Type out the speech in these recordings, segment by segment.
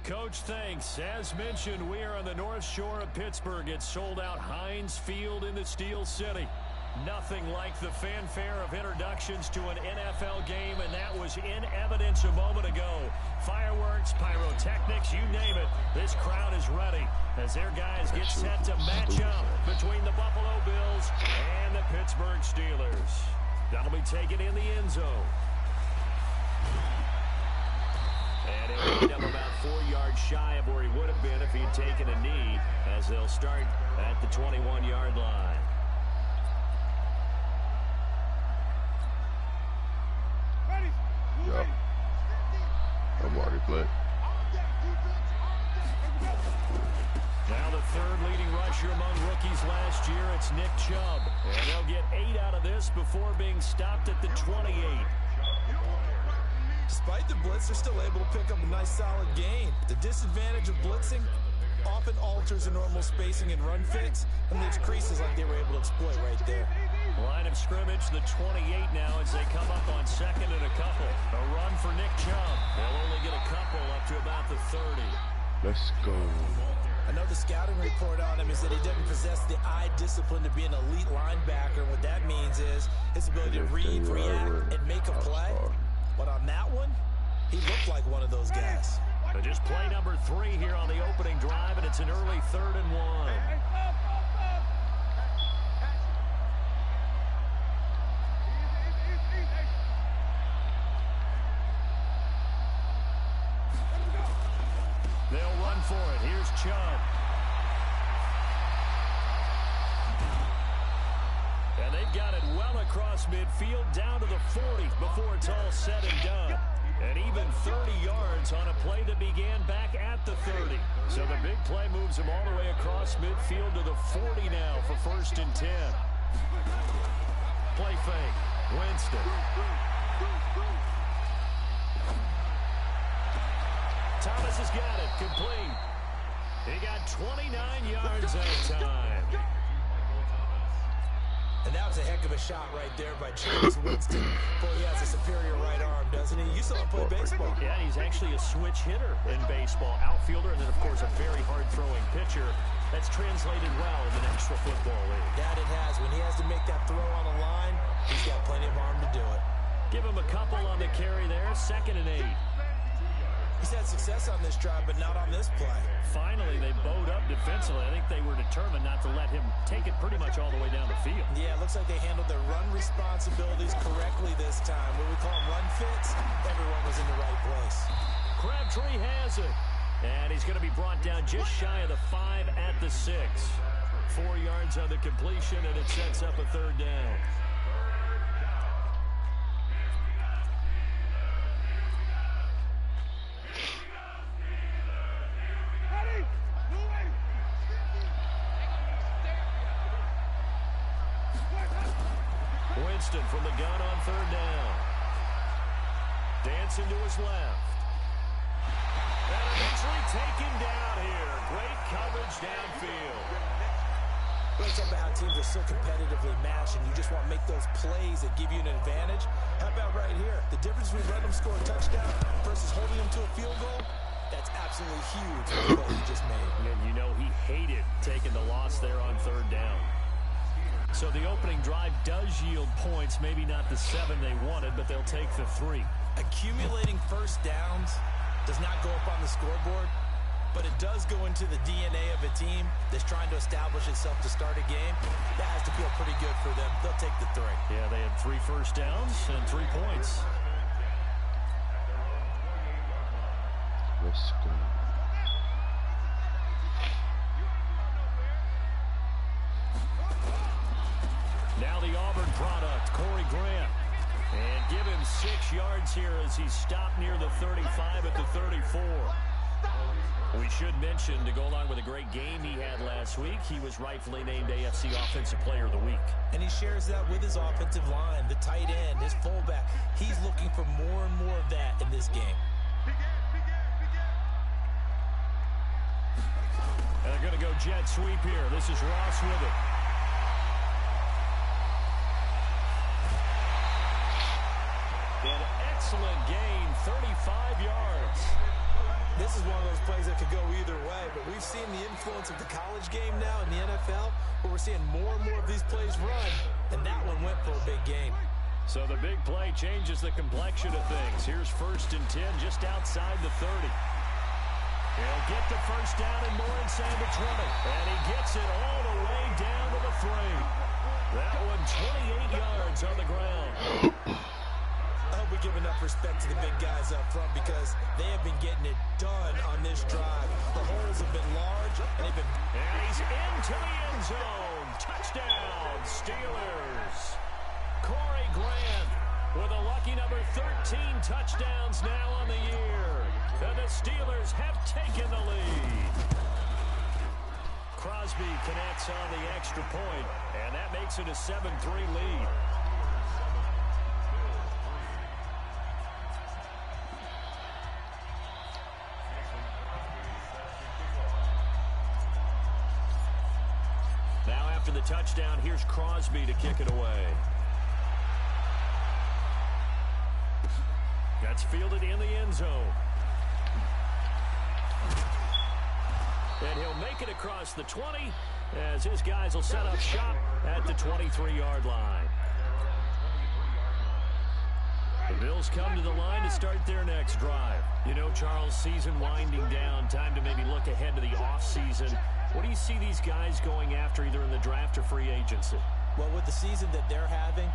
Coach, thanks. As mentioned, we are on the North Shore of Pittsburgh. It's sold out Heinz Field in the Steel City. Nothing like the fanfare of introductions to an NFL game, and that was in evidence a moment ago. Fireworks, pyrotechnics, you name it. This crowd is ready as their guys get set to match up between the Buffalo Bills and the Pittsburgh Steelers. That'll be taken in the end zone. And he'll lead up about 4 yards shy of where he would have been if he'd taken a knee, as they'll start at the 21-yard line. Yeah. I'm already playing. Now the third leading rusher among rookies last year, it's Nick Chubb. And they'll get 8 out of this before being stopped at the 28. Despite the blitz, they're still able to pick up a nice solid gain. The disadvantage of blitzing often alters the normal spacing and run fits and leaves creases like they were able to exploit right there. Line of scrimmage, the 28 now as they come up on second and a couple. A run for Nick Chubb. They'll only get a couple up to about the 30. Let's go. I know the scouting report on him is that he doesn't possess the eye discipline to be an elite linebacker. What that means is his ability to read, react, and make a play. But on that one, he looked like one of those guys. So just play number 3 here on the opening drive, and it's an early 3rd and 1. They'll run for it. Here's Chubb. And they've got it well across midfield down to the 40 before it's all said and done. And even 30 yards on a play that began back at the 30. So the big play moves him all the way across midfield to the 40 now for 1st and 10. Play fake. Winston. Thomas has got it. Complete. He got 29 yards that time. And that was a heck of a shot right there by James Winston. Boy, he has a superior right arm, doesn't he? You saw him play baseball. Yeah, he's actually a switch hitter in baseball. Outfielder, and then, of course, a very hard-throwing pitcher. That's translated well in the National Football League. That it has. When he has to make that throw on the line, he's got plenty of arm to do it. Give him a couple on the carry there. 2nd and 8. He's had success on this drive, but not on this play. Finally, they bowed up defensively. I think they were determined not to let him take it pretty much all the way down the field. Yeah, it looks like they handled their run responsibilities correctly this time. What we call them run fits, everyone was in the right place. Crabtree has it. And he's going to be brought down just shy of the 5 at the 6. 4 yards on the completion, and it sets up a 3rd down. Winston from the gun on 3rd down. Dancing to his left. And eventually taken down here. Great coverage downfield. Let's talk about how teams are so competitively matched, and you just want to make those plays that give you an advantage. How about right here? The difference between letting them score a touchdown versus holding them to a field goal, that's absolutely huge for the play he just made. And you know he hated taking the loss there on 3rd down. So the opening drive does yield points, maybe not the 7 they wanted, but they'll take the 3. Accumulating first downs does not go up on the scoreboard, but it does go into the DNA of a team that's trying to establish itself to start a game. That has to feel pretty good for them. They'll take the 3. Yeah, they had 3 first downs and 3 points. Let's go. Now the Auburn product, Corey Grant. And give him 6 yards here as he's stopped near the 35 at the 34. We should mention, to go along with a great game he had last week, he was rightfully named AFC Offensive Player of the Week. And he shares that with his offensive line, the tight end, his fullback. He's looking for more and more of that in this game. And they're going to go jet sweep here. This is Ross with it. An excellent gain, 35 yards. This is one of those plays that could go either way, but we've seen the influence of the college game now in the NFL, where we're seeing more and more of these plays run, and that one went for a big gain. So the big play changes the complexion of things. Here's 1st and 10 just outside the 30. He'll get the first down and more inside the 20, and he gets it all the way down to the 3. That one 28 yards on the ground. I hope we give enough respect to the big guys up front because they have been getting it done on this drive. The holes have been large, and they've been... And he's into the end zone. Touchdown, Steelers. Corey Grant with a lucky number 13 touchdowns now on the year. And the Steelers have taken the lead. Crosby connects on the extra point, and that makes it a 7-3 lead. Now after the touchdown, here's Crosby to kick it away. That's fielded in the end zone. And he'll make it across the 20 as his guys will set up shop at the 23-yard line. The Bills come to the line to start their next drive. You know, Charles, season winding down, time to maybe look ahead to the offseason. What do you see these guys going after either in the draft or free agency? Well, with the season that they're having,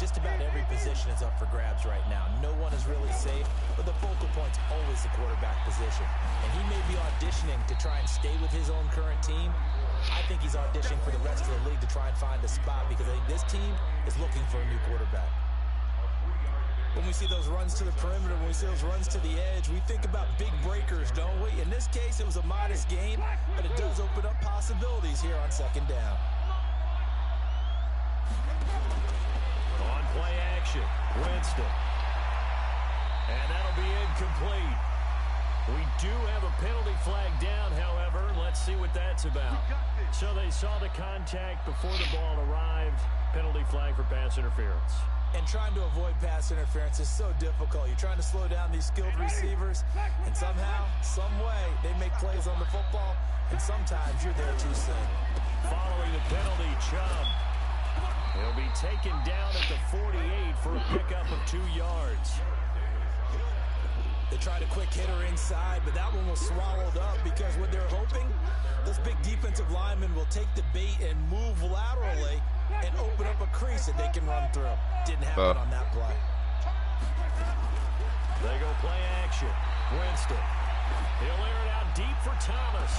just about every position is up for grabs right now. No one is really safe, but the focal point's always the quarterback position. And he may be auditioning to try and stay with his own current team. I think he's auditioning for the rest of the league to try and find a spot because I think this team is looking for a new quarterback. When we see those runs to the perimeter, when we see those runs to the edge, we think about big breakers, don't we? In this case, it was a modest gain, but it does open up possibilities here on 2nd down. On play action, Winston. And that'll be incomplete. We do have a penalty flag down, however. Let's see what that's about. So they saw the contact before the ball arrived. Penalty flag for pass interference. And trying to avoid pass interference is so difficult. You're trying to slow down these skilled receivers, and somehow, some way, they make plays on the football, and sometimes you're there too soon. Following the penalty, Chubb. He'll be taken down at the 48 for a pickup of 2 yards. They tried a quick hitter inside, but that one was swallowed up because what they're hoping, those big defensive linemen will take the bait and move laterally and open up a crease that they can run through. Didn't happen on that play. They go play action. Winston. He'll air it out deep for Thomas.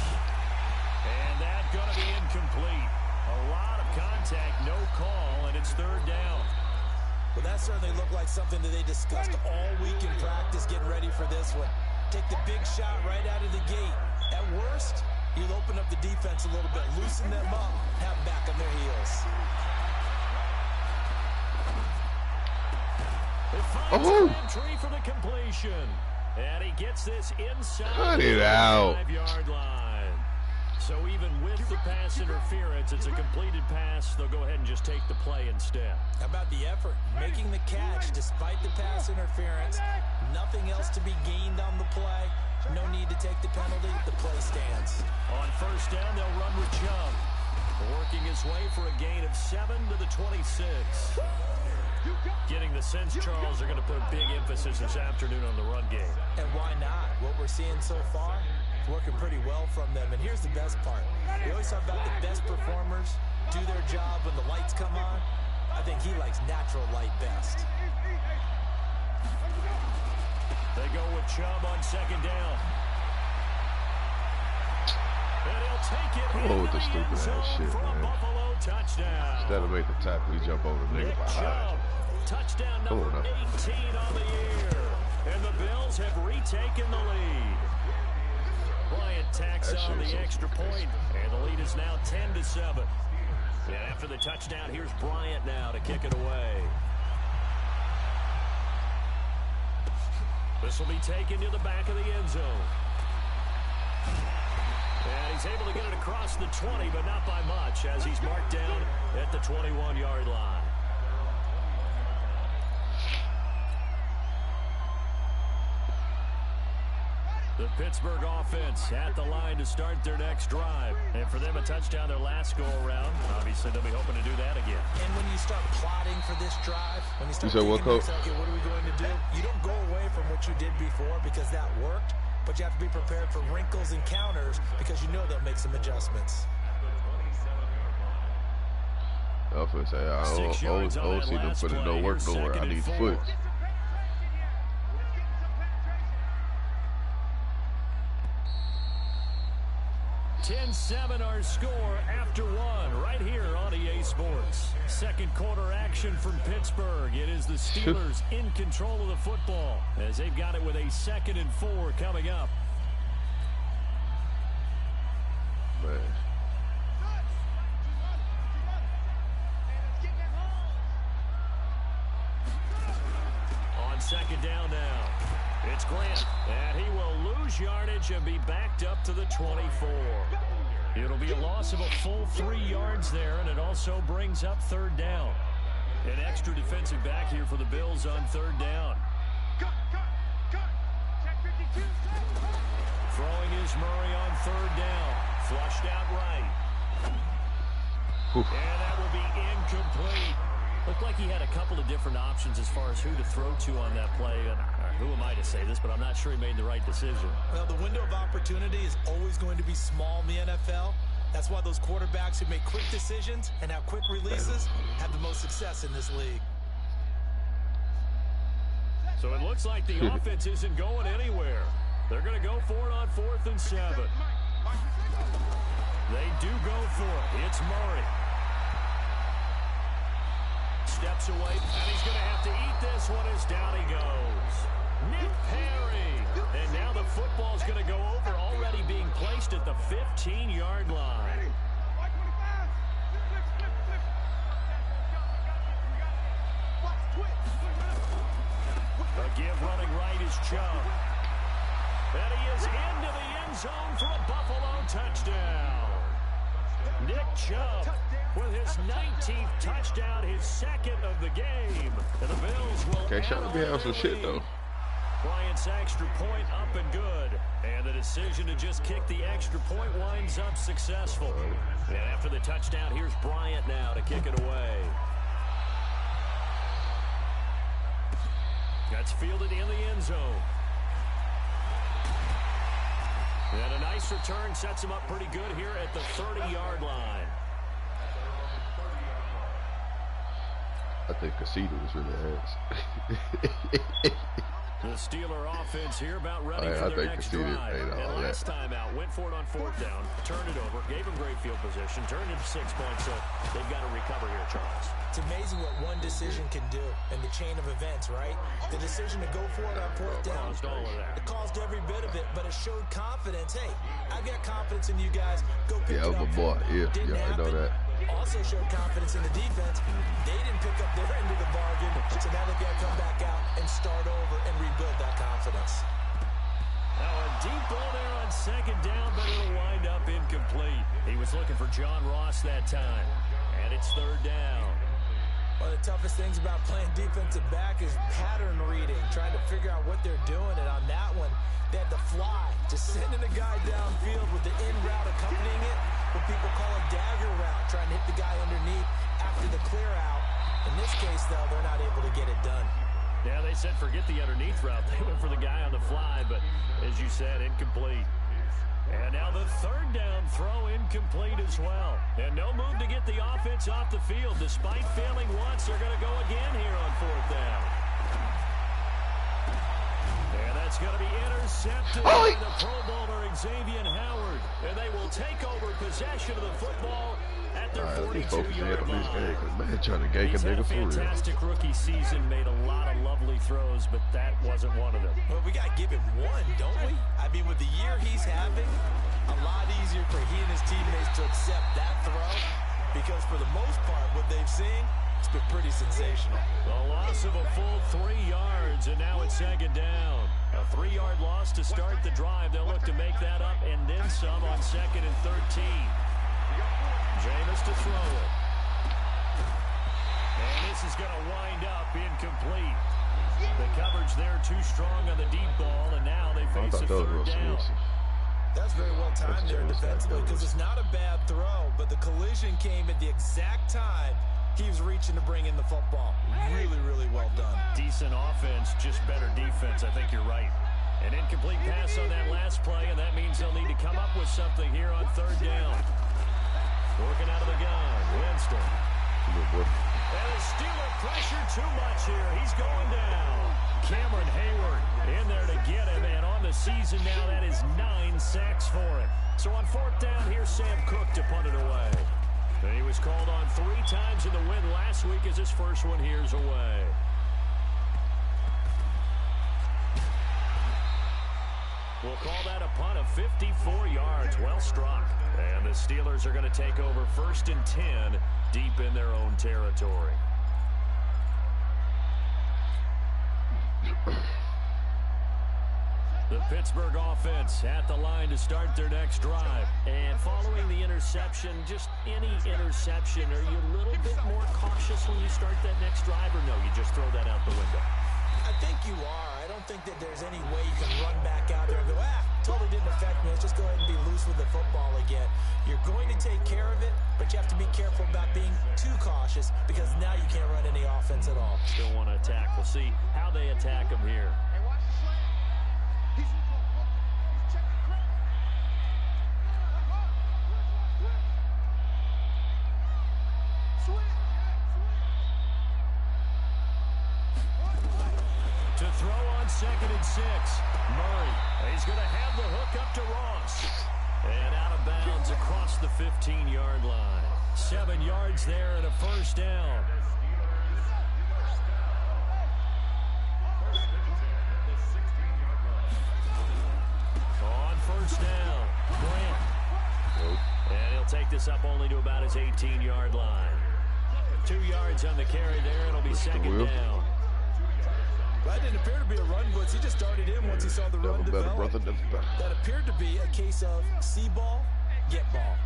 And that's going to be incomplete. A lot of contact, no call, and it's 3rd down. Well, that certainly looked like something that they discussed all week in practice getting ready for this one. Take the big shot right out of the gate. At worst, you'll open up the defense a little bit, loosen them up, have them back on their heels. It finds Crabtree for the completion. And he gets this inside the 5-yard line. So even with the pass interference, it's a completed pass. They'll go ahead and just take the play instead. How about the effort? Making the catch despite the pass interference. Nothing else to be gained on the play. No need to take the penalty. The play stands. On 1st down, they'll run with Chubb. Working his way for a gain of 7 to the 26. Getting the sense, Charles, they're going to put big emphasis this afternoon on the run game. And why not? What we're seeing so far, working pretty well from them. And here's the best part. We always talk about the best performers do their job when the lights come on. I think he likes natural light best. They go with Chubb on 2nd down. And he'll take it with the stupid ass shit, man. Buffalo touchdown. Instead of making the tackle, he jump over the nigga behind. Touchdown number 18 on the year. And the Bills have retaken the lead. Bryant tacks on the extra point, and the lead is now 10-7. And after the touchdown, here's Bryant now to kick it away. This will be taken to the back of the end zone. And he's able to get it across the 20, but not by much, as he's marked down at the 21-yard line. The Pittsburgh offense at the line to start their next drive. And for them, a touchdown their last go-around. Obviously, they'll be hoping to do that again. And when you start plotting for this drive, when you start thinking, okay, what are we going to do? You don't go away from what you did before because that worked, but you have to be prepared for wrinkles and counters because you know they'll make some adjustments. I was going to say, I don't see them putting no work nowhere. I need foot. 10-7 our score after one right here on EA Sports. Second quarter action from Pittsburgh. It is the Steelers in control of the football as they've got it with a 2nd and 4 coming up. Man. On 2nd down now. It's Grant, and he will lose yardage and be backed up to the 24. It'll be a loss of a full 3 yards there, and it also brings up 3rd down. An extra defensive back here for the Bills on 3rd down. Throwing is Murray on 3rd down. Flushed out right. And that will be incomplete. Looked like he had a couple of different options as far as who to throw to on that play. And who am I to say this, but I'm not sure he made the right decision. Well, the window of opportunity is always going to be small in the NFL. That's why those quarterbacks who make quick decisions and have quick releases have the most success in this league. So it looks like the offense isn't going anywhere. They're going to go for it on 4th and 7. They do go for it. It's Murray. Steps away, and he's going to have to eat this one as down he goes. Nick Perry. And now the football's going to go over, already being placed at the 15-yard line. A give running right is Chubb. And he is into the end zone for a Buffalo touchdown. Nick Chubb with his 19th touchdown, his 2nd of the game. And the Bills will Okay, shout out to have some shit, though. Bryant's extra point up and good. And the decision to just kick the extra point winds up successful. And after the touchdown, here's Bryant now to kick it away. That's fielded in the end zone. And a nice return sets him up pretty good here at the 30-yard line. I think Casita was really ass. The Steeler offense here about ready for their next drive. And last time out, went for it on 4th down, turned it over, gave them great field position, turned it to 6 points, so they've got to recover here, Charles. It's amazing what one decision can do in the chain of events, right? The decision to go for it on 4th down. Caused all of that. It caused every bit of it, but it showed confidence. Hey, I've got confidence in you guys. Go pick it up. Boy. Yeah, I know that. Also showed confidence in the defense. They didn't pick up their end of the bargain, so now they've got to come back out and start over and rebuild that confidence. Now a deep ball there on 2nd down, but it'll wind up incomplete. He was looking for John Ross that time, and it's 3rd down. One of the toughest things about playing defensive back is pattern reading, trying to figure out what they're doing, and on that one, they had to fly, just sending a guy downfield with the in route accompanying it, what people call a dagger route, trying to hit the guy underneath after the clear out. In this case, though, they're not able to get it done. Yeah, they said forget the underneath route. They went for the guy on the fly, but as you said, incomplete. And now the 3rd down throw incomplete as well. And no move to get the offense off the field. Despite failing once, they're going to go again here on 4th down. And that's going to be intercepted by the Pro Bowler Xavier Howard. And they will take over possession of the football at their 42-yard line. Man, trying to gank a nigga for real. Fantastic rookie season, made a lot of lovely throws, but that wasn't one of them. Well, we got to give him one, don't we? I mean, with the year he's having, a lot easier for he and his teammates to accept that throw because for the most part, what they've seen, it's been pretty sensational. The loss of a full 3 yards, and now it's 2nd down. A 3-yard loss to start the drive. They'll look to make that up and then some on 2nd and 13. Jameis to throw it. And this is going to wind up incomplete. The coverage there too strong on the deep ball, and now they face a third down. That's very well timed there defensively because it's not a bad throw, but the collision came at the exact time he was reaching to bring in the football. Really, really well done. Decent offense, just better defense. I think you're right. An incomplete pass on that last play, and that means they'll need to come up with something here on third down. Working out of the gun, Winston. And the Steeler pressure too much here. He's going down. Cameron Hayward in there to get him, and on the season now, that is 9 sacks for him. So on fourth down, here's Sam Cook to punt it away. And he was called on 3 times in the win last week as his first one here's away. We'll call that a punt of 54 yards. Well struck. And the Steelers are going to take over 1st and 10 deep in their own territory. The Pittsburgh offense at the line to start their next drive. And following the interception, just any interception, are you a little bit more cautious when you start that next drive, or no, you just throw that out the window? I think you are. I don't think that there's any way you can run back out there and go, totally didn't affect me. Let's just go ahead and be loose with the football again. You're going to take care of it, but you have to be careful about being too cautious because now you can't run any offense at all. Still want to attack. We'll see how they attack him here. To throw on 2nd and 6. Murray. He's going to have the hook up to Ross. And out of bounds across the 15-yard line. 7 yards there and a first down. On first down, Grant. And he'll take this up only to about his 18-yard line. 2 yards on the carry there. It'll be 2nd down. That didn't appear to be a run blitz. He just started in once he saw the run develop. That appeared to be a case of see ball, get ball.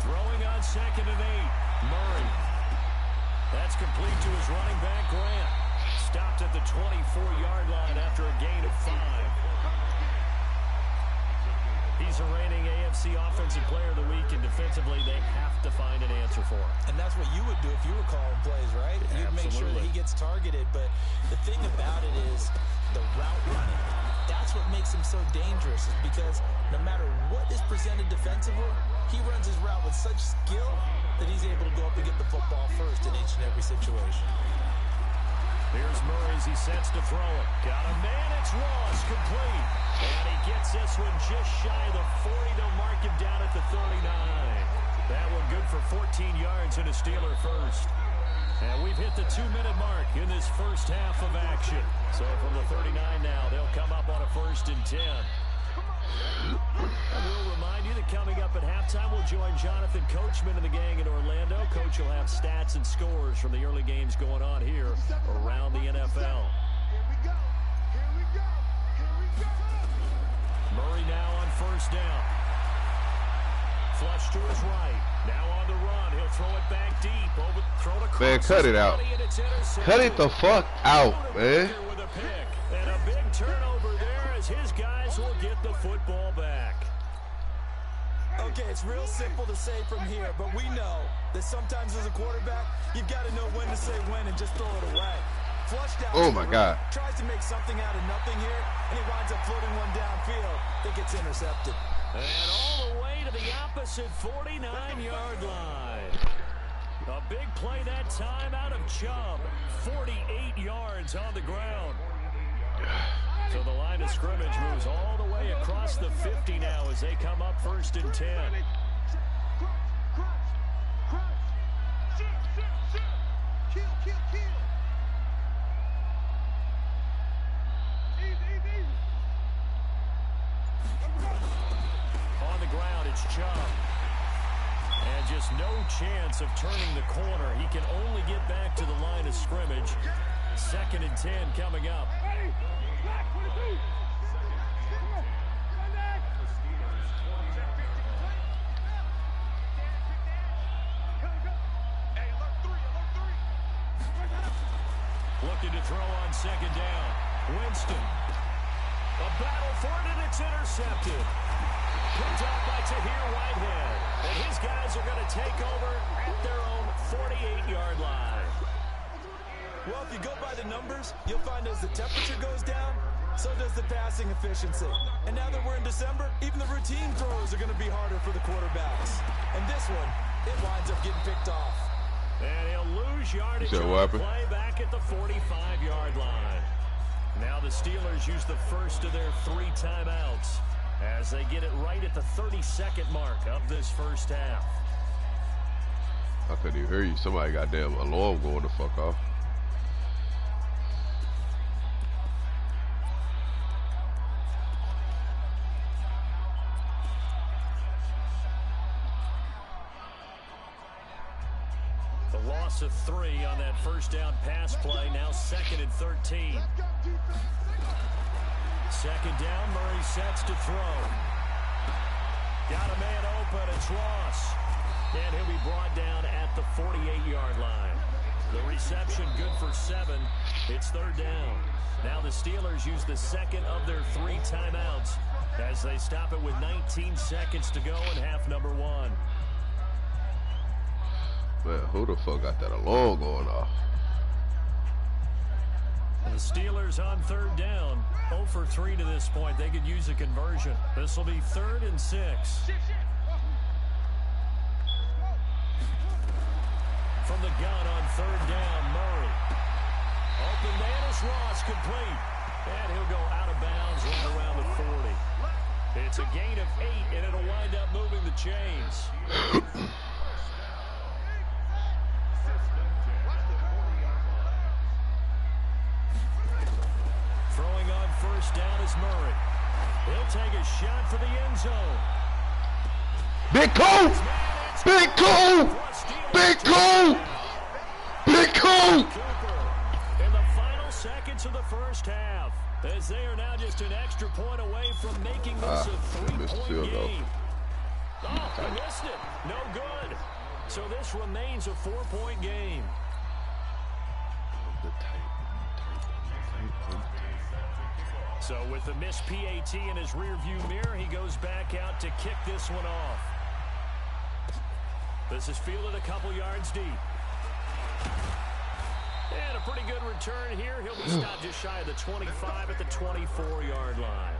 Throwing on 2nd and 8. Murray. That's complete to his running back, Grant. Stopped at the 24-yard line after a gain of 5. He's a reigning AFC Offensive Player of the Week, and defensively they have to find an answer for him. And that's what you would do if you were calling plays, right? You'd make sure that he gets targeted. But the thing about it is the route running. That's what makes him so dangerous, is because no matter what is presented defensively, he runs his route with such skill that he's able to go up and get the football first in each and every situation. Here's Murray as he sets to throw it. Got a man, it's Ross, complete. And he gets this one just shy of the 40. They'll mark him down at the 39. That one good for 14 yards and a Steeler first. And we've hit the 2-minute mark in this first half of action. So from the 39 now, they'll come up on a 1st and 10. And we'll remind you that coming up at halftime, we'll join Jonathan Coachman and the gang in Orlando. Coach will have stats and scores from the early games going on here around the NFL. Murray now on first down. Flush to his right. Now on the run. He'll throw it back deep. Man, cut it out. Cut it the fuck out, man. With a pick. And a big turnover there as his guys will get the football back. Okay, it's real simple to say from here, but we know that sometimes as a quarterback, you've got to know when to say when and just throw it away. Flushed out. Oh, my God. Tries to make something out of nothing here, and he winds up floating one downfield. Think it's intercepted. And all the way to the opposite 49-yard line. A big play that time out of Chubb. 48 yards on the ground. So the line of scrimmage moves all the way across the 50 now as they come up 1st and 10. On the ground, it's Chubb. And just no chance of turning the corner. He can only get back to the line of scrimmage. 2nd and 10 coming up. looking to throw on second down. Winston. A battle for it, and it's intercepted. Picked up by Tahir Whitehead. And his guys are going to take over at their own 48-yard line. Well, if you go by the numbers, you'll find as the temperature goes down, so does the passing efficiency. And now that we're in December, even the routine throws are going to be harder for the quarterbacks. And this one, it winds up getting picked off. And he'll lose yardage on the play back at the 45-yard line. Now the Steelers use the first of their 3 timeouts as they get it right at the 32nd mark of this first half. I couldn't even hear you. Somebody got damn alarm going the fuck off. The loss of 3 on that first down pass play. Now 2nd and 13. Second down, Murray sets to throw. Got a man open, it's Ross. And he'll be brought down at the 48-yard line. The reception good for 7. It's 3rd down. Now the Steelers use the second of their 3 timeouts as they stop it with 19 seconds to go in half number 1. Man, who the fuck got that alarm going off? The Steelers on 3rd down. 0 for 3 to this point. They could use a conversion. This will be 3rd and 6. From the gun on 3rd down, Murray. Open man is Ross, complete. And he'll go out of bounds right around the 40. It's a gain of 8, and it'll wind up moving the chains. Throwing on first down is Murray. He'll take a shot for the end zone. Big Cole! Big Cole! Big Cole! Big Cole! In the final seconds of the first half, as they are now just an extra point away from making this a 3-point game. Oh, he missed it. No good. So this remains a 4-point game. So with the missed PAT in his rearview mirror, he goes back out to kick this one off. This is fielded a couple yards deep. And a pretty good return here. He'll be stopped just shy of the 25 at the 24-yard line.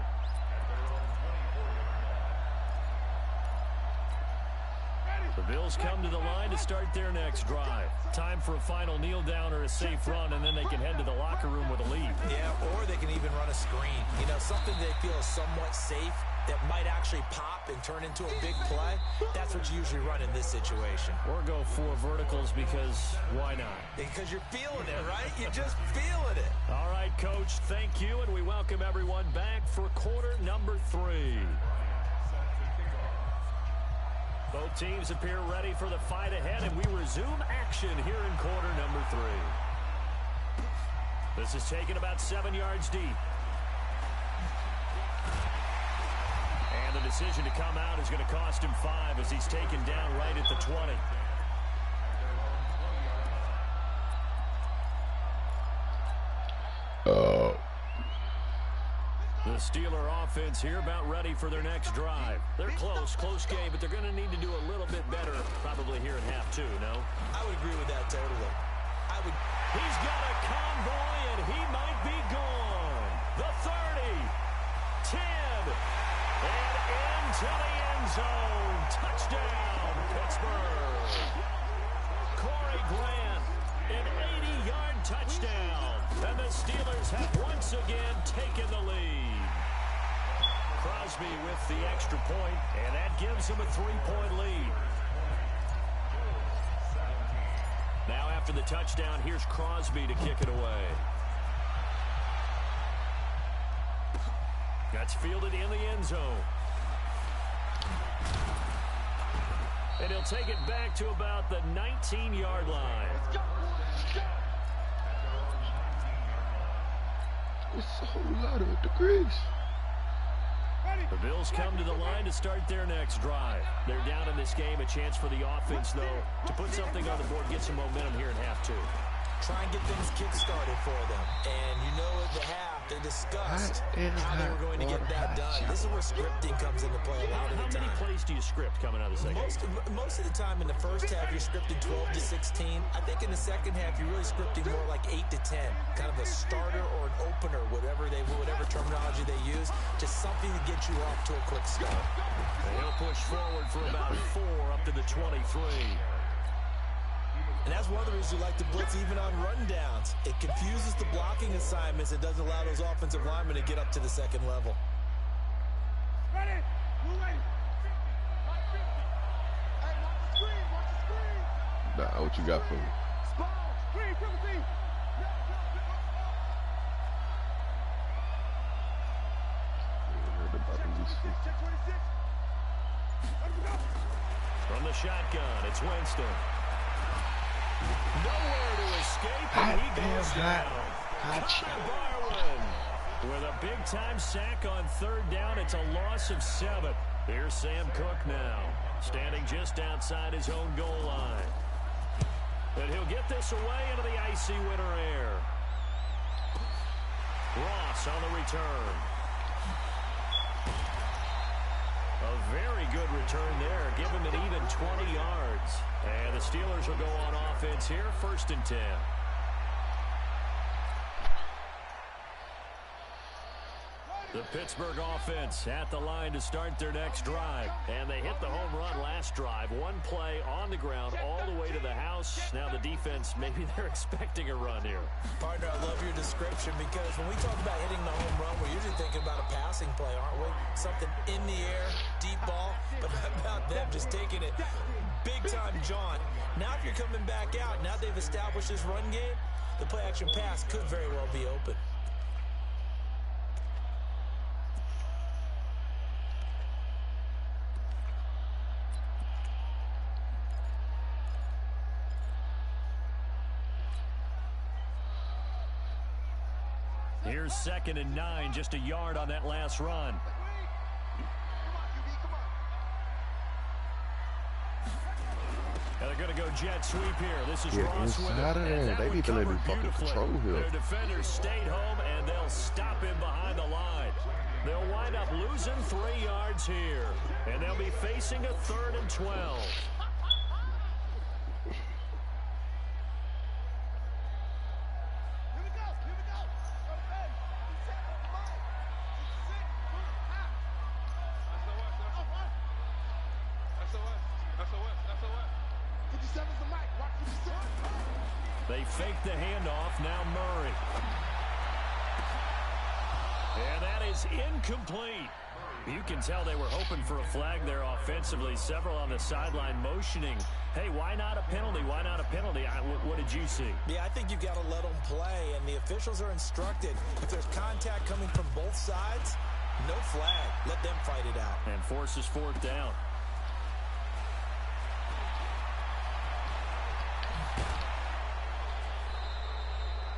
The Bills come to the line to start their next drive. Time for a final kneel down or a safe run, and then they can head to the locker room with a lead. Yeah, or they can even run a screen. You know, something they feel is somewhat safe that might actually pop and turn into a big play. That's what you usually run in this situation. Or go 4 verticals because why not? Because you're feeling it, right? You're just feeling it. All right, Coach, thank you, and we welcome everyone back for quarter number 3. Both teams appear ready for the fight ahead, and we resume action here in quarter number 3. This is taken about 7 yards deep. And the decision to come out is going to cost him 5 as he's taken down right at the 20. The Steeler offense here about ready for their next drive. They're close game, but they're going to need to do a little bit better probably here in half 2, no? I would agree with that totally. He's got a convoy, and he might be gone. The 30, 10, and into the end zone. Touchdown, Pittsburgh. Corey Grant, an 80-yard touchdown. And the Steelers have once again taken the lead. Crosby with the extra point, and that gives him a 3-point lead. Now after the touchdown, here's Crosby to kick it away. That's fielded in the end zone. And he'll take it back to about the 19-yard line. It's a whole lot of degrees. The Bills come to the line to start their next drive. They're down in this game. A chance for the offense, though, to put something on the board, get some momentum here in half 2. try and get things kick-started for them. And you know at the half, they discussed how they were going to get that done. This is where scripting comes into play a lot of the time. How many plays do you script coming out of the second? Most of the time in the first half, you're scripting 12 to 16. I think in the second half, you're really scripting more like 8 to 10. Kind of a starter or an opener, whatever terminology they use. Just something to get you off to a quick start. And he'll push forward for about 4 up to the 23. And that's one of the reasons we like to blitz even on rundowns. It confuses the blocking assignments. It doesn't allow those offensive linemen to get up to the second level. Ready? Nah, what you got for me? From the shotgun, it's Winston. Nowhere to escape, and he goes down. Barwin with a big-time sack on third down. It's a loss of 7. Here's Sam Cook now, standing just outside his own goal line. And he'll get this away into the icy winter air. Ross on the return. A very good return there. Give him an even 20 yards. And the Steelers will go on offense here, 1st and 10. The Pittsburgh offense at the line to start their next drive. And they hit the home run last drive. One play on the ground all the way to the house. Now the defense, maybe they're expecting a run here. Partner, I love your description because when we talk about hitting the home run, we're usually thinking about a passing play, aren't we? Something in the air, deep ball. But how about them just taking it big-time jaunt? Now if you're coming back out, now they've established this run game, the play-action pass could very well be open. Here's 2nd and 9, just a yard on that last run. And they're going to go jet sweep here. This is Ross with it. They need to let me fucking control here. Their defenders stayed home, and they'll stop him behind the line. They'll wind up losing 3 yards here. And they'll be facing a 3rd and 12. They fake the handoff. Now Murray. And that is incomplete. You can tell they were hoping for a flag there offensively. Several on the sideline motioning. Hey, why not a penalty? Why not a penalty? What did you see? Yeah, I think you've got to let them play, and the officials are instructed. If there's contact coming from both sides, no flag. Let them fight it out. And forces 4th down.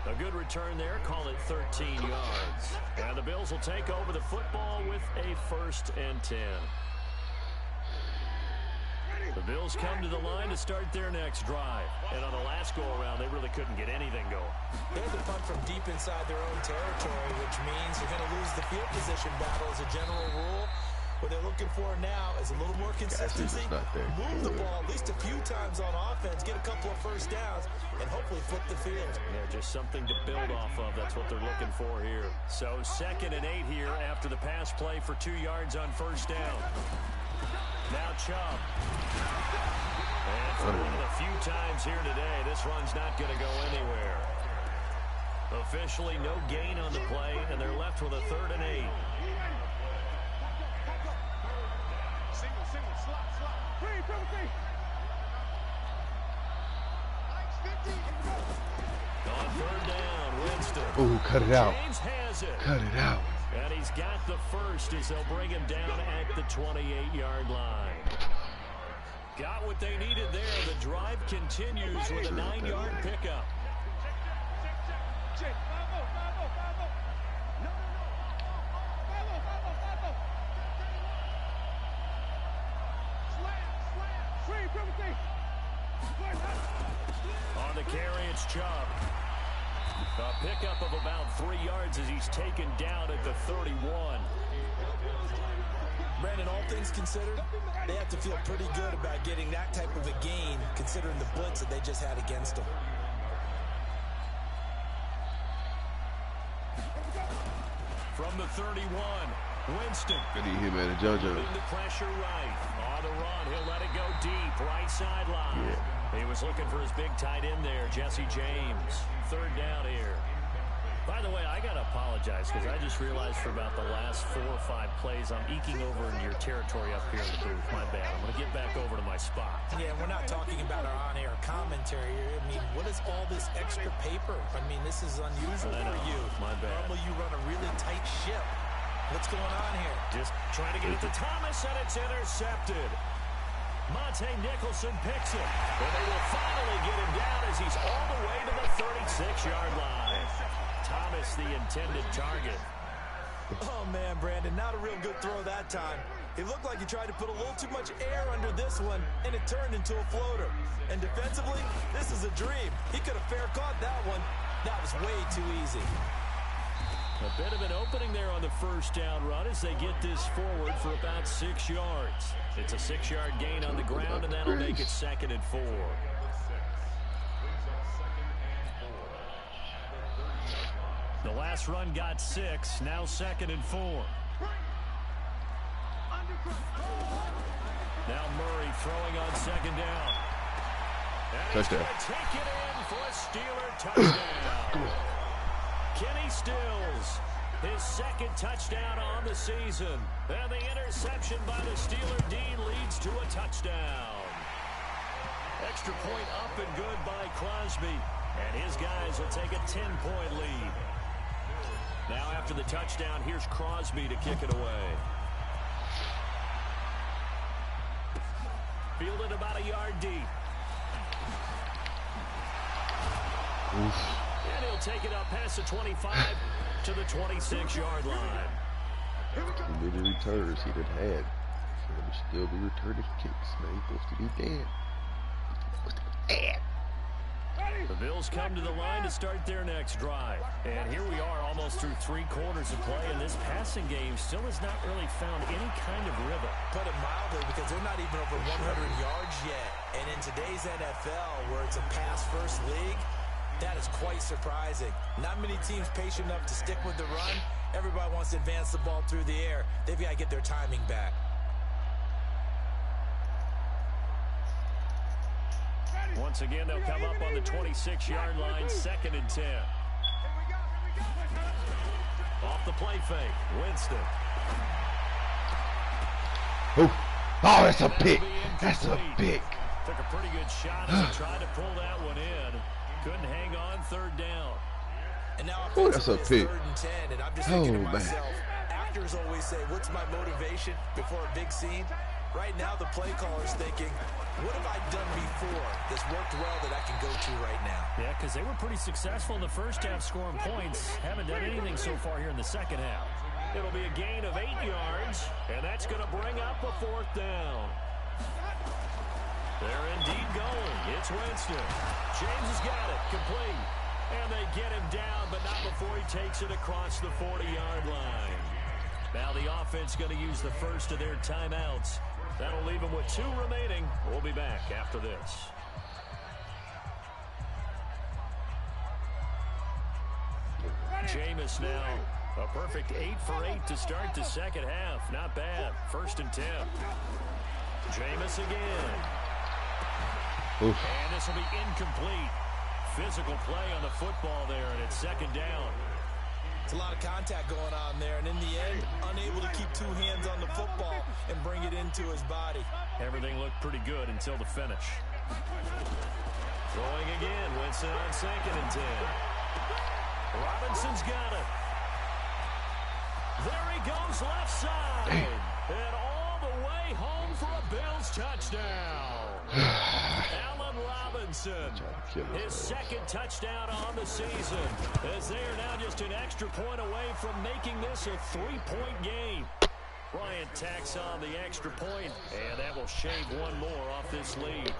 A good return there. Call it 13 yards. And the Bills will take over the football with a 1st and 10. The Bills come to the line to start their next drive. And on the last go-around, they really couldn't get anything going. They had to punt from deep inside their own territory, which means you're going to lose the field position battle as a general rule. What they're looking for now is a little more consistency. Move the ball at least a few times on offense, get a couple of first downs, and hopefully flip the field. Yeah, just something to build off of. That's what they're looking for here. So 2nd and 8 here after the pass play for 2 yards on 1st down. Now Chubb. And for one of the few times here today, this run's not going to go anywhere. Officially no gain on the play, and they're left with a 3rd and 8. On 3rd down, Winston. Ooh, cut it out. James has it. Cut it out. And he's got the first as they'll bring him down at the 28-yard line. Got what they needed there. The drive continues with a 9-yard pickup. On the carry, it's Chubb. A pickup of about 3 yards as he's taken down at the 31. Brandon, all things considered, they have to feel pretty good about getting that type of a gain, considering the blitz that they just had against them. From the 31, Winston. Good to him, man. JoJo. Putting the pressure right. On the run, he'll let it go deep. Right sideline. Yeah. He was looking for his big tight end there, Jesse James. 3rd down here. By the way, I got to apologize because I just realized for about the last 4 or 5 plays, I'm eking over in your territory up here in the booth. My bad. I'm going to get back over to my spot. Yeah, we're not talking about our on-air commentary here. I mean, what is all this extra paper? I mean, this is unusual for you. My bad. Normally you run a really tight ship. What's going on here? Just trying to get it to Thomas, and it's intercepted. Monte Nicholson picks it. And they will finally get him down as he's all the way to the 36-yard line. Thomas, the intended target. Oh, man, Brandon, not a real good throw that time. It looked like he tried to put a little too much air under this one, and it turned into a floater. And defensively, this is a dream. He could have fair caught that one. That was way too easy. A bit of an opening there on the 1st down run as they get this forward for about 6 yards. It's a 6-yard gain on the ground, and that'll make it 2nd and 4. The last run got 6, now 2nd and 4. Now Murray throwing on 2nd down. And Touchdown. he's going to take it in for a Steeler touchdown. Kenny Stills, his 2nd touchdown on the season. And the interception by the Steeler D leads to a touchdown. Extra point up and good by Crosby. And his guys will take a 10-point lead. Now after the touchdown, here's Crosby to kick it away. Fielded about a yard deep. Oof. And he'll take it up past the 25 to the 26-yard line. Too many returns he done had. So he'll still be returning kicks, man. He's supposed to be dead. The Bills come to the line to start their next drive. And here we are almost through 3 quarters of play, and this passing game still has not really found any kind of rhythm. Put it mildly, because they're not even over 100 yards yet. And in today's NFL, where it's a pass-first league, that is quite surprising. Not many teams patient enough to stick with the run. Everybody wants to advance the ball through the air. They've got to get their timing back. Once again, they'll come up on the 26-yard line, 2nd and 10. Off the play fake, Winston. Oh, that's a pick. That's a pick. Took a pretty good shot as he tried to pull that one in. Couldn't hang on, 3rd down. And now that's a pick. 3rd and 10, and I'm just thinking to myself, actors always say, what's my motivation before a big scene? Right now, the play caller's thinking, what have I done before that's worked well that I can go to right now? Yeah, because they were pretty successful in the first half scoring points. Haven't done anything so far here in the second half. It'll be a gain of 8 yards, and that's going to bring up a 4th down. They're indeed going. It's Winston. James has got it. Complete. And they get him down, but not before he takes it across the 40-yard line. Now the offense going to use the first of their timeouts. That'll leave them with 2 remaining. We'll be back after this. Jameis now. A perfect 8 for 8 to start the second half. Not bad. 1st and 10. Jameis again. Oof. And this will be incomplete. Physical play on the football there, and it's 2nd down. It's a lot of contact going on there, and in the end, unable to keep 2 hands on the football and bring it into his body. Everything looked pretty good until the finish. Throwing again. Winston on 2nd and 10. Robinson's got it. There he goes left side. And all the way home for a Bills touchdown. Allen Robinson, his 2nd touchdown on the season, as they are now just an extra point away from making this a 3-point game. Bryant tacks on the extra point, and that will shave 1 more off this lead.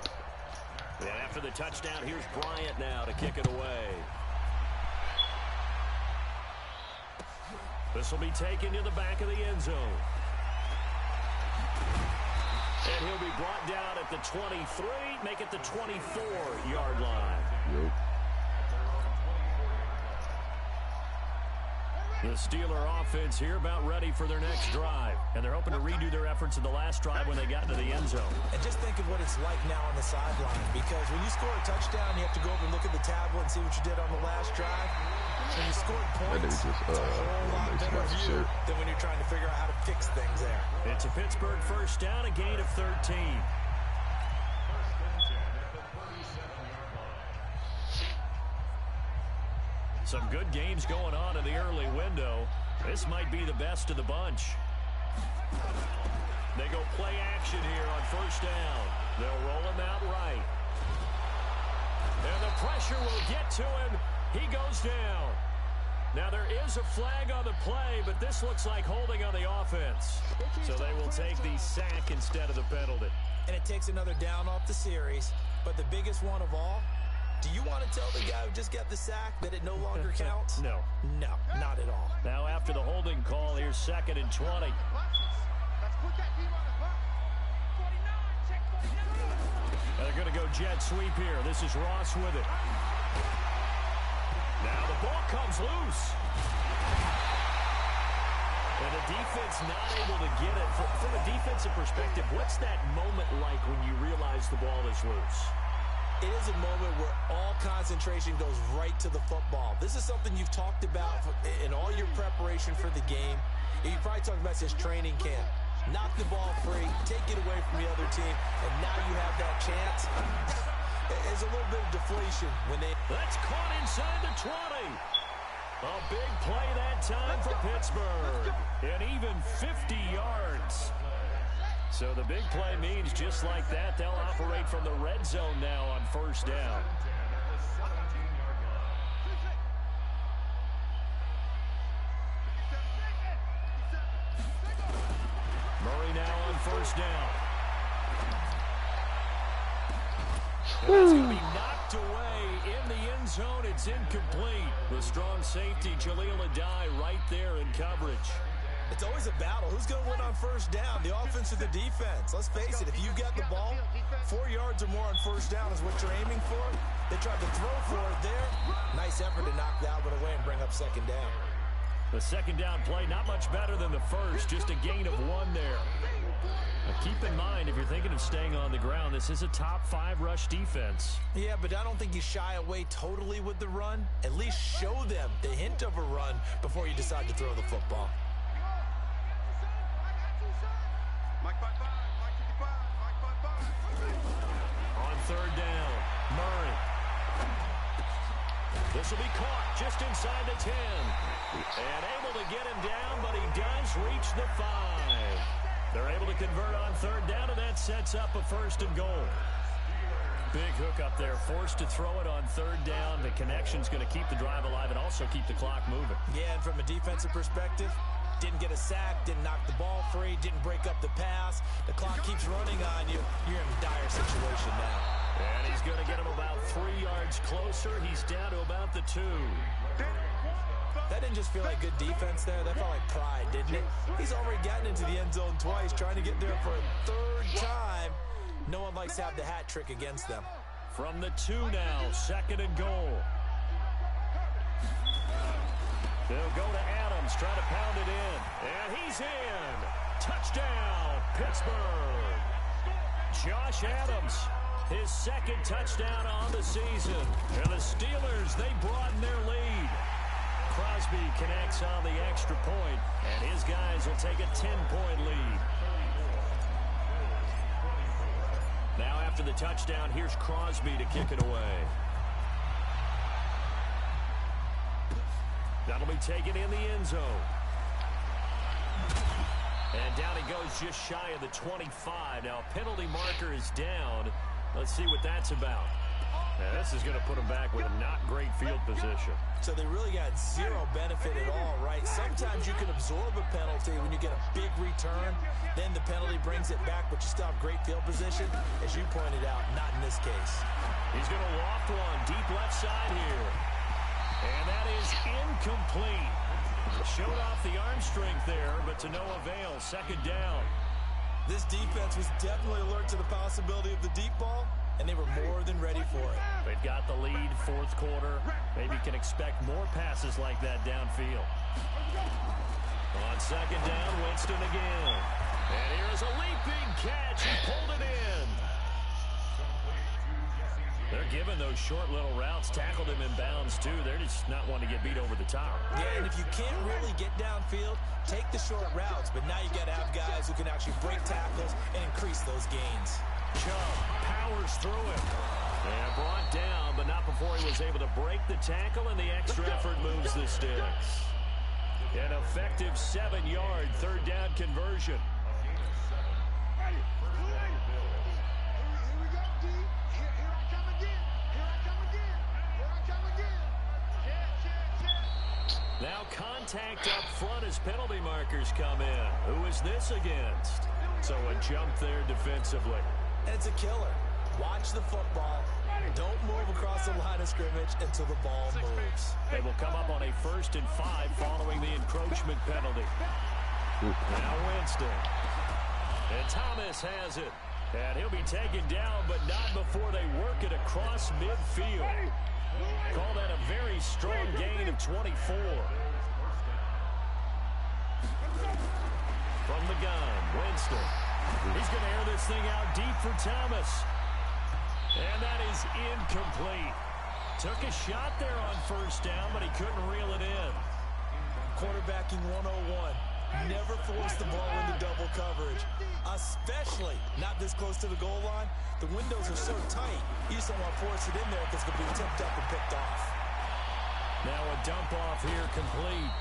And after the touchdown, here's Bryant now to kick it away. This will be taken to the back of the end zone. And he'll be brought down at the 23, make it the 24-yard line. Yep. The Steeler offense here about ready for their next drive. And they're hoping to redo their efforts in the last drive when they got into the end zone. And just think of what it's like now on the sideline. Because when you score a touchdown, you have to go over and look at the tablet and see what you did on the last drive. When you scored points, it's a whole lot better view than when you're trying to figure out how to fix things there. It's a Pittsburgh first down, a gain of 13. Some good games going on in the early window. This might be the best of the bunch. They go play action here on first down. They'll roll him out right. And the pressure will get to him. He goes down. Now there is a flag on the play, but this looks like holding on the offense. So they will take the sack instead of the penalty. And it takes another down off the series. But the biggest one of all, do you want to tell the guy who just got the sack that it no longer counts? No. No, not at all. Now after the holding call, here's 2nd and 20. They're going to go jet sweep here. This is Ross with it. Now the ball comes loose. And the defense not able to get it. From a defensive perspective, what's that moment like when you realize the ball is loose? It is a moment where all concentration goes right to the football. This is something you've talked about in all your preparation for the game. You probably talked about since training camp. Knock the ball free, take it away from the other team, and now you have that chance. There's a little bit of deflation when they... That's caught inside the 20. A big play that time for Pittsburgh. And even 50 yards. So the big play means just like that, they'll operate from the red zone now on first down. Murray now on first down. And that's going to be knocked away in the end zone. It's incomplete. The strong safety, Jaleel Adai, right there in coverage. It's always a battle. Who's going to win on first down, the offense or the defense? Let's face it, if you get the ball, 4 yards or more on first down is what you're aiming for. They tried to throw for it there. Nice effort to knock that one away and bring up 2nd down. The 2nd down play, not much better than the first, just a gain of 1 there. Now keep in mind, if you're thinking of staying on the ground, this is a top 5 rush defense. Yeah, but I don't think you shy away totally with the run. At least show them the hint of a run before you decide to throw the football. On 3rd down, Murray. This will be caught just inside the 10. And able to get him down, but he does reach the 5. They're able to convert on 3rd down, and that sets up a 1st and goal. Big hook up there, forced to throw it on 3rd down. The connection's going to keep the drive alive and also keep the clock moving. Yeah, and from a defensive perspective, didn't get a sack, didn't knock the ball free, didn't break up the pass. The clock keeps running on you. You're in a dire situation now. And he's going to get him about 3 yards closer. He's down to about the 2. That didn't just feel like good defense there. That felt like pride, didn't it? He's already gotten into the end zone twice, trying to get there for a 3rd time. No one likes to have the hat trick against them. From the 2 now, 2nd and goal. They'll go to Adams, try to pound it in. And he's in. Touchdown, Pittsburgh. Josh Adams, his 2nd touchdown on the season. And the Steelers, they broaden their lead. Crosby connects on the extra point, and his guys will take a 10-point lead. Now after the touchdown, here's Crosby to kick it away. That'll be taken in the end zone. And down he goes just shy of the 25. Now a penalty marker is down. Let's see what that's about. And this is going to put them back with a not great field position. So they really got zero benefit at all, right? Sometimes you can absorb a penalty when you get a big return. Then the penalty brings it back, but you still have great field position. As you pointed out, not in this case. He's going to loft one deep left side here. And that is incomplete. Showed off the arm strength there, but to no avail. Second down. This defense was definitely alert to the possibility of the deep ball, and they were more than ready for it. They've got the lead, fourth quarter. Maybe can expect more passes like that downfield. On second down, Winston again. And here's a leaping catch. He pulled it in. They're giving those short little routes, tackled him in bounds, too. They're just not wanting to get beat over the top. Yeah, and if you can't really get downfield, take the short routes. But now you got to have guys who can actually break tackles and increase those gains. Chubb powers through it. And brought down, but not before he was able to break the tackle, and the extra effort moves the sticks. An effective 7-yard third down conversion. Now contact up front as penalty markers come in. Who is this against? So a jump there defensively. And it's a killer. Watch the football. Don't move across the line of scrimmage until the ball moves. They will come up on a 1st and 5 following the encroachment penalty. Now Winston. And Thomas has it. And he'll be taken down, but not before they work it across midfield. Call that a very strong gain of 24. From the gun, Winston. He's going to air this thing out deep for Thomas. And that is incomplete. Took a shot there on first down, but he couldn't reel it in. Quarterbacking 101. Never force the ball into double coverage, especially not this close to the goal line. The windows are so tight, you just don't want to force it in there because it's going to be tipped up and picked off. Now a dump off here complete.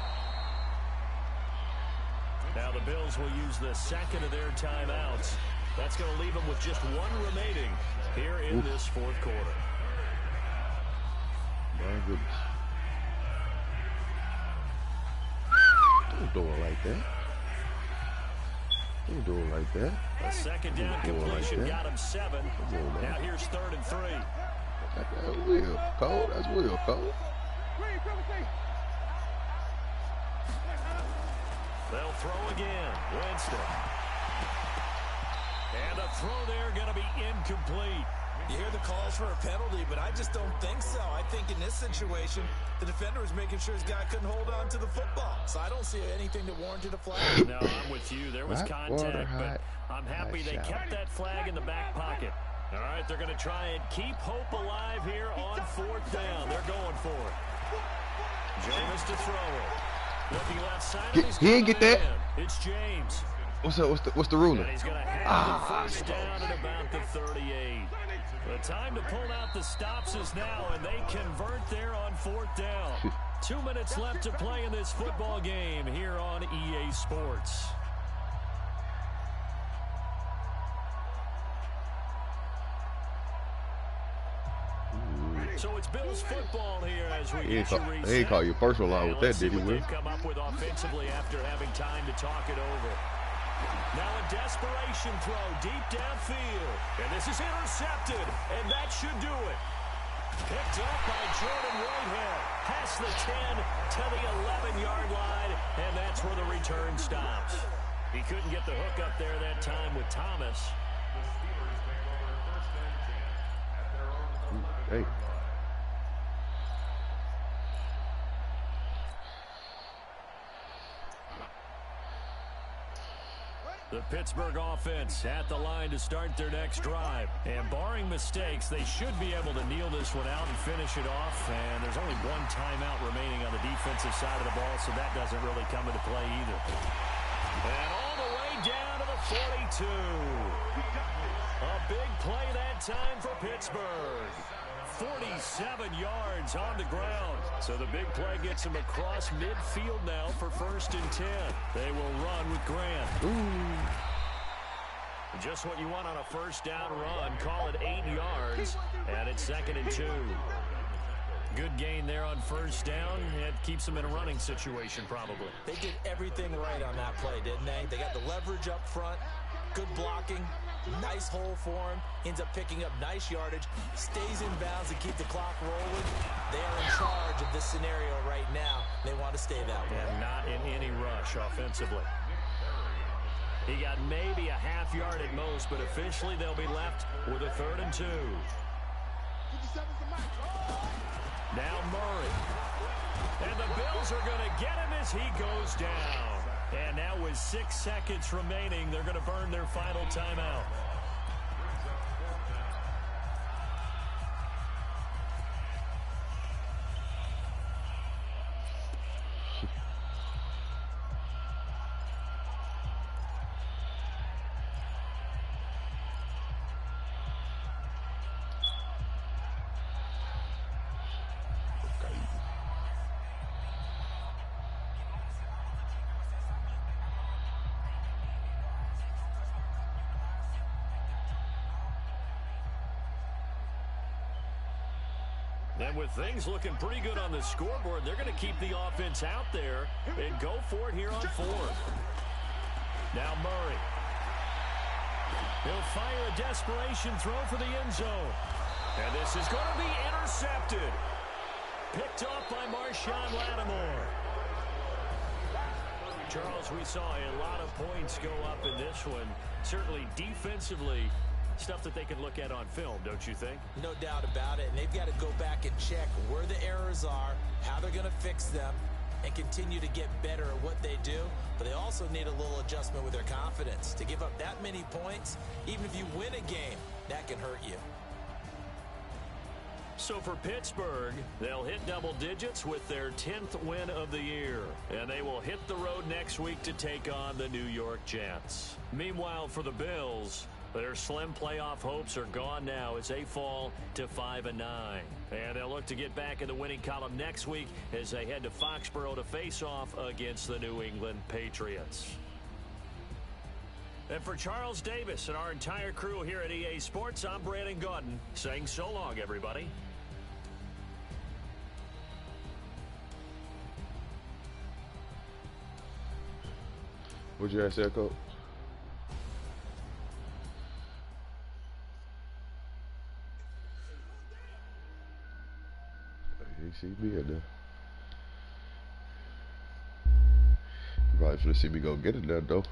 Now the Bills will use the second of their timeouts. That's going to leave them with just one remaining here in this fourth quarter. My goodness. Don't do it like that. Don't do it like that. A second down completion got him 7. Now here's 3rd and 3. That's Will Cole. That's Will Cole. They'll throw again. Winston. And a throw there going to be incomplete. You hear the calls for a penalty, but I just don't think so. I think in this situation, the defender was making sure his guy couldn't hold on to the football. So I don't see anything that warranted a flag. No, I'm with you. There was contact, but I'm happy they kept that flag in the back pocket. All right, they're going to try and keep hope alive here on 4th down. They're going for it. James to throw it. Looking left side. He didn't get that. It's James. What's up? What's the ruling? And he's going to have the first down at about the 38. The time to pull out the stops is now, and they convert there on 4th down. 2 minutes left to play in this football game here on EA Sports. So it's Bills football here as we get you reset. He ain't call you personal line with that, did he, Will? Come up with offensively after having time to talk it over. Now a desperation throw deep downfield. And this is intercepted, and that should do it. Picked up by Jordan Whitehead. Past the 10 to the 11-yard line, and that's where the return stops. He couldn't get the hook up there that time with Thomas. Hey. The Pittsburgh offense at the line to start their next drive. And barring mistakes, they should be able to kneel this one out and finish it off. And there's only one timeout remaining on the defensive side of the ball, so that doesn't really come into play either. And all the way down to the 42. A big play that time for Pittsburgh. 47 yards on the ground. So the big play gets him across midfield now for 1st and 10. They will run with Grant. Just what you want on a first down run. Call it 8 yards, and it's 2nd and 2. Good gain there on first down. It keeps them in a running situation, probably. They did everything right on that play, didn't they? They got the leverage up front, good blocking, nice hole for him, ends up picking up nice yardage, stays in bounds to keep the clock rolling. They are in charge of this scenario right now. They want to stay that way. And not in any rush offensively. He got maybe a half yard at most, but officially they'll be left with a 3rd and 2. Now Murray. And the Bills are going to get him as he goes down. And now with 6 seconds remaining, they're going to burn their final timeout. And with things looking pretty good on the scoreboard, they're going to keep the offense out there and go for it here on 4th. Now Murray. He'll fire a desperation throw for the end zone. And this is going to be intercepted. Picked off by Marshawn Lattimore. Charles, we saw a lot of points go up in this one. Certainly defensively, stuff that they can look at on film, don't you think? No doubt about it. And they've got to go back and check where the errors are, how they're going to fix them, and continue to get better at what they do. But they also need a little adjustment with their confidence. To give up that many points, even if you win a game, that can hurt you. So for Pittsburgh, they'll hit double digits with their 10th win of the year. And they will hit the road next week to take on the New York Jets. Meanwhile, for the Bills, their slim playoff hopes are gone now as they fall to 5-9. And they'll look to get back in the winning column next week as they head to Foxborough to face off against the New England Patriots. And for Charles Davis and our entire crew here at EA Sports, I'm Brandon Gaudin saying so long, everybody. What'd you guys say, Coach? You see me in there. You probably should have seen me go get it there, though.